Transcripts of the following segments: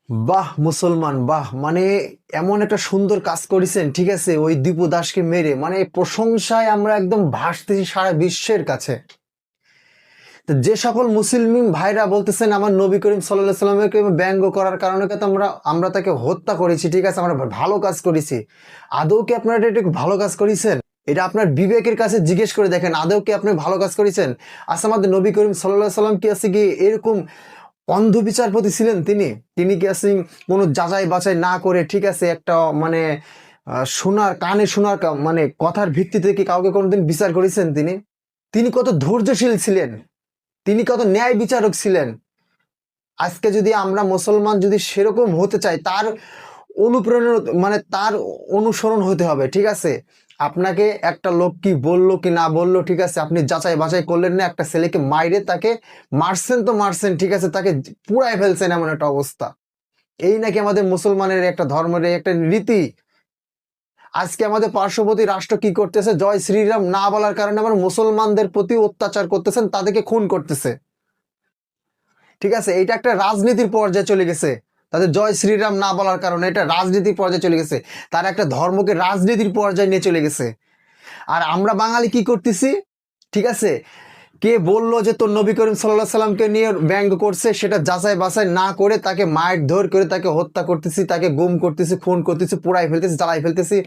বাহ মুসলমান বাহ, মানে এমন একটা সুন্দর কাজ করেছেন, ঠিক আছে, ওই দীপু দাসকে মেরে, মানে প্রশংসায় আমরা একদম ভাসতেছি সারা বিশ্বের কাছে। তো যে সকল মুসলিম ভাইরা বলতেছেন আমার নবী করিম সাল্লাল্লাহু আলাইহি সাল্লামকে ব্যঙ্গ করার কারণে তো আমরা তাকে হত্যা করেছি, ঠিক আছে, আমরা ভালো কাজ করেছি। আদৌ কি আপনারা এটা একটু ভালো কাজ করেছেন? এটা আপনার বিবেকের কাছে জিজ্ঞেস করে দেখেন, আদৌ কি আপনি ভালো কাজ করেছেন? আচ্ছা, আমাদের নবী করিম সাল্লাল্লাহু আলাইহি সাল্লাম কি আছে কি এরকম অন্ধ বিচারপতি ছিলেন? তিনি তিনি কি আছে কোনো যাচাই বাছাই না করে, ঠিক আছে, একটা মানে শোনার কানে শোনার মানে কথার ভিত্তিতে কি কাউকে কোনোদিন বিচার করেছেন? তিনি তিনি কত ধৈর্যশীল ছিলেন, তিনি কত ন্যায় বিচারক ছিলেন। আজকে যদি আমরা মুসলমান যদি সেরকম হতে চাই, তার অনুপ্রেরণা মানে তার অনুসরণ হতে হবে, ঠিক আছে। আপনাকে একটা লোক কি বললো কি না বললো, ঠিক আছে, আপনি যাচাই বাছাই করলেন না, একটা ছেলেকে মাইরে তাকে মারছেন তো মারছেন, ঠিক আছে, তাকে পুড়ায় ফেলছেন, এমন একটা অবস্থা। এই নাকি আমাদের মুসলমানের একটা ধর্মের একটা রীতি? আজকে আমাদের পার্শ্ববর্তী রাষ্ট্র কি করতেছে? জয় শ্রীরাম না বলার কারণে আমার মুসলমানদের প্রতি অত্যাচার করতেছেন, তাদেরকে খুন করতেছে, ঠিক আছে। এটা একটা রাজনীতির পর্যায়ে চলে গেছে, তাদের জয় শ্রীরাম না বলার কারণে এটা রাজনীতির পর্যায়ে চলে গেছে। তারা একটা ধর্মকে রাজনীতির পর্যায়ে নিয়ে চলে গেছে। আর আমরা বাঙালি কি করতেছি, ঠিক আছে, কে বললো যে তোর নবী করিম সাল্লাল্লাহু সাল্লামকে নিয়ে ব্যঙ্গ করছে, সেটা যাচাই বাছাই না করে তাকে মার ধর করে তাকে হত্যা করতেছি, তাকে গুম করতেছি, খুন করতেছি, পোড়াই ফেলতেছি, জ্বালাই ফেলতেছি।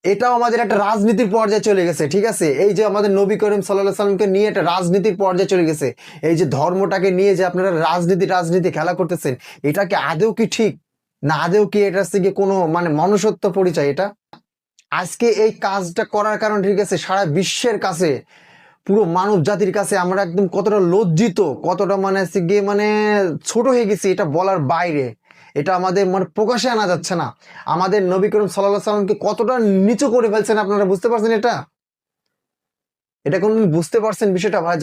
এটাও আমাদের একটা রাজনীতির পর্যায়ে চলে গেছে, ঠিক আছে। এই যে আমাদের নবী করিম সাল্লাল্লাহু সাল্লামকে নিয়ে একটা রাজনীতির পর্যায়ে চলে গেছে, এই যে ধর্মটাকে নিয়ে যে আপনারা রাজনীতি খেলা করতেছেন, এটা কি আদৌ কি ঠিক না? আদৌ কি এটা থেকে কোনো মানে মনুষ্যত্ব পরিচয়? এটা আজকে এই কাজটা করার কারণে, ঠিক আছে, সারা বিশ্বের কাছে, পুরো মানব জাতির কাছে আমরা একদম কতটা লজ্জিত, কতটা মানে হচ্ছে গিয়ে মানে ছোট হয়ে গেছি, এটা বলার বাইরে। এটা আমাদের মানে প্রকাশে আনা যাচ্ছে না। আমাদের নবী করিম সাল্লাল্লাহু আলাইহি সাল্লামকে কতটা নিচু করে ফেলছেন, আপনারা বুঝতে পারছেন? এটা এটা কোনদিন বুঝতে পারছেন বিষয়টা ভাই?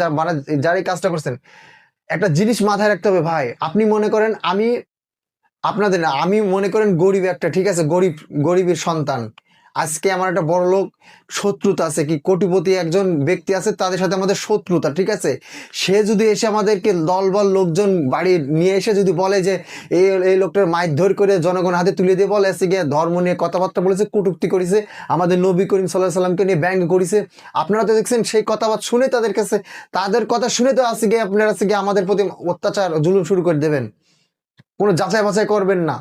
যারা এই কাজটা করছেন, একটা জিনিস মাথায় রাখতে হবে ভাই। আপনি মনে করেন আমি আপনাদের না, আমি মনে করেন গরিব একটা, ঠিক আছে, গরিবের সন্তান। আজকে আমার একটা বড় লোক শত্রুতা আছে, কি কোটিপতি একজন ব্যক্তি আছে, তাদের সাথে আমাদের শত্রুতা, ঠিক আছে। সে যদি এসে আমাদেরকে দলবল লোকজন বাড়ি নিয়ে এসে যদি বলে যে এই এই লোকটার মারধর করে জনগণ হাতে তুলে দিয়ে বলে এসে গিয়ে ধর্ম নিয়ে কথাবার্তা বলেছে, কটূক্তি করেছে, আমাদের নবী করিম সাল্লাল্লাহু আলাইহি সাল্লামকে নিয়ে ব্যঙ্গ করেছে, আপনারা তো দেখছেন সেই কথাবার্তা শুনে তাদের কাছে, তাদের কথা শুনে তো আসে গিয়ে আপনারা আসে গিয়ে আমাদের প্রতি অত্যাচার জুলুম শুরু করে দেবেন। কোনো যাচাই বাছাই করবেন না,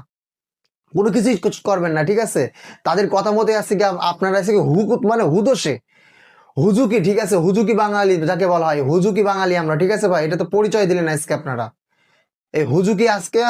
কোনো কিছুই করবেন না, ঠিক আছে। তাদের কথা মতে আছে কি আপনারা আছে কি হুকুত মানে হুদোষে হুজুকি, ঠিক আছে, হুজুকি বাঙালি যাকে বলা হয়, হুজুকি বাঙালি আমরা, ঠিক আছে ভাই। এটা তো পরিচয় দিলেন আজকে আপনারা, এই হুজুকি আজকে